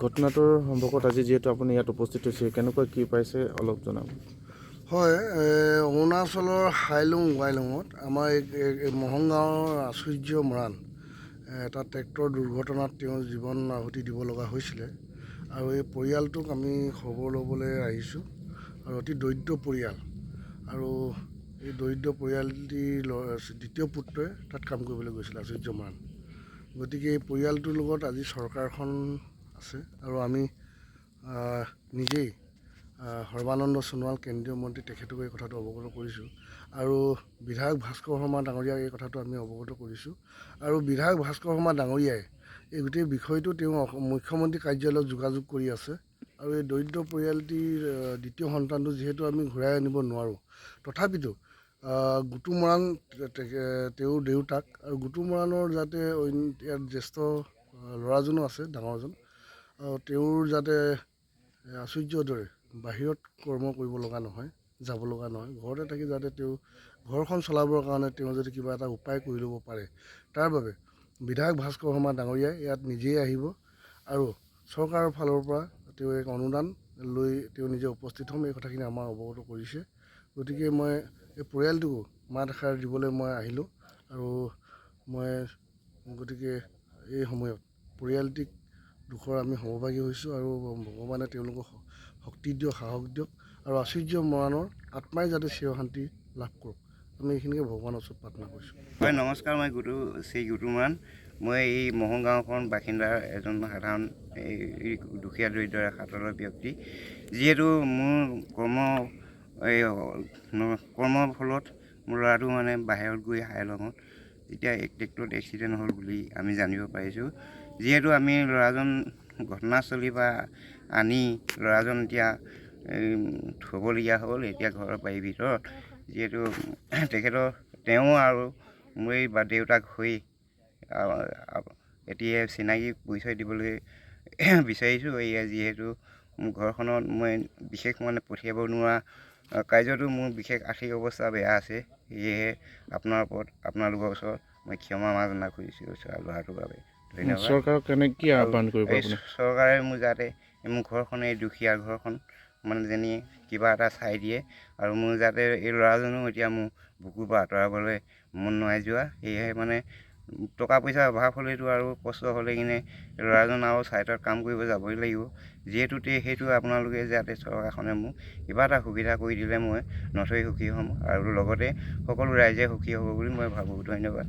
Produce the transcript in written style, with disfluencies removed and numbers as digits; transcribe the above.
ঘটনাটোৰ সম্পৰ্কত আজি যিহেতু আপুনি ইয়াত উপস্থিত হৈছে কেনেকুৱা কি পাইছে অলপ জনাব। হয়, অৰুণাচলৰ হাইলুং ৱাইলুঙত আমাৰ এই মহং গাঁৱৰ আচুৰ্য মৰাণ এটা ট্ৰেক্টৰ দুৰ্ঘটনাত তেওঁৰ জীৱন আহুতি দিব লগা হৈছিলে। আৰু এই পৰিয়ালটোক আমি খবৰ ল'বলৈ আহিছোঁ আৰু অতি দৰিদ্ৰ পৰিয়াল। আৰু এই দৰিদ্ৰ পৰিয়ালটিৰ দ্বিতীয় পুত্ৰই তাত কাম কৰিবলৈ গৈছিলে আচুৰ্য মৰাণ। গতিকে এই পৰিয়ালটোৰ লগত আজি চৰকাৰখন আছে আৰু আমি নিজেই সৰ্বানন্দ সোণোৱাল কেন্দ্ৰীয় মন্ত্ৰী তেখেতক এই কথাটো অৱগত কৰিছোঁ আৰু বিধায়ক ভাস্কৰ শৰ্মা ডাঙৰীয়াক এই কথাটো আমি অৱগত কৰিছোঁ। আৰু বিধায়ক ভাস্কৰ শৰ্মা ডাঙৰীয়াই এই গোটেই বিষয়টো তেওঁ মুখ্যমন্ত্ৰী কাৰ্যালয়ত যোগাযোগ কৰি আছে। আৰু এই দৰিদ্ৰ পৰিয়ালটিৰ দ্বিতীয় সন্তানটো যিহেতু আমি ঘূৰাই আনিব নোৱাৰোঁ, তথাপিতো গুটু মৰাণ তেওঁৰ দেউতাক আৰু গুটু মৰাণৰ যাতে ইয়াত জ্যেষ্ঠ ল'ৰাজনো আছে, ডাঙৰজন, তেওঁৰ যাতে আচুৰ্যৰ দৰে বাহিৰত কৰ্ম কৰিব লগা নহয়, যাব লগা নহয়, ঘৰতে থাকি যাতে তেওঁ ঘৰখন চলাবৰ কাৰণে তেওঁ যদি কিবা এটা উপায় কৰি ল'ব পাৰে, তাৰ বাবে বিধায়ক ভাস্কৰ শৰ্মা ডাঙৰীয়াই ইয়াত নিজেই আহিব আৰু চৰকাৰৰ ফালৰ পৰা তেওঁ এক অনুদান লৈ তেওঁ নিজে উপস্থিত হ'ম, এই কথাখিনি আমাৰ অৱগত কৰিছে। গতিকে মই এই পৰিয়ালটোকো মাত এষাৰ দিবলৈ মই আহিলোঁ আৰু মই গতিকে এই সময়ত পৰিয়ালটিক দুখৰ আমি সমভাগী হৈছোঁ আৰু ভগৱানে তেওঁলোকক শক্তি দিয়ক, সাহস দিয়ক আৰু আচুৰ্য মৰাণৰ আত্মাই যাতে চিৰ শান্তি লাভ কৰক, আমি এইখিনিকে ভগৱানৰ ওচৰত প্ৰাৰ্থনা কৰিছোঁ। হয়, নমস্কাৰ। মই গুটু মৰাণ। মই এই মহং গাঁওখন বাসিন্দাৰ এজন সাধাৰণ এই দুখীয়া দৰিদ্ৰ ৰেখাতলৰ ব্যক্তি। যিহেতু মোৰ কৰ্মৰ ফলত মোৰ ল'ৰাটো মানে বাহিৰত গৈ হাইলঙত এতিয়া ট্ৰেক্টৰত এক্সিডেণ্ট হ'ল বুলি আমি জানিব পাৰিছোঁ। যিহেতু আমি ল'ৰাজন ঘটনাস্থলীৰ পৰা আনি ল'ৰাজন এতিয়া থ'বলগীয়া হ'ল এতিয়া ঘৰৰ বাৰীৰ ভিতৰত। যিহেতু তেওঁ আৰু মোৰ এই দেউতাক হৈ এতিয়া চিনাকি পৰিচয় দিবলৈ বিচাৰিছোঁ। এয়া যিহেতু মোৰ ঘৰখনত মই বিশেষ পঠিয়াব নোৱাৰা কাৰ্যটো মোৰ বিশেষ আৰ্থিক অৱস্থা বেয়া আছে, সেয়েহে আপোনালোকৰ ওচৰত মই ক্ষমা মাৰ্জনা কৰিছোঁ ল'ৰাটোৰ বাবে। ধন্যবাদ। চৰকাৰক কি আহ্বান কৰিব আপুনি? চৰকাৰে মোৰ যাতে মোৰ ঘৰখন, এই দুখীয়া ঘৰখন যেনি কিবা এটা চাই দিয়ে আৰু মোৰ যাতে এই ল'ৰাজনো এতিয়া মোৰ বুকুৰ পৰা আঁতৰাবলৈ মন নাই যোৱা। সেয়েহে টকা পইচাৰ অভাৱ হ'লেতো আৰু কষ্ট হ'লে কিনে ল'ৰাজন আৰু ছাইটত কাম কৰিব যাবই লাগিব। যিহেতু সেইটো আপোনালোকে যাতে চৰকাৰখনে মোক কিবা এটা সুবিধা কৰি দিলে মই নথৈ সুখী হ'ম আৰু লগতে সকলো ৰাইজে সুখী হ'ব বুলি মই ভাবোঁ। ধন্যবাদ।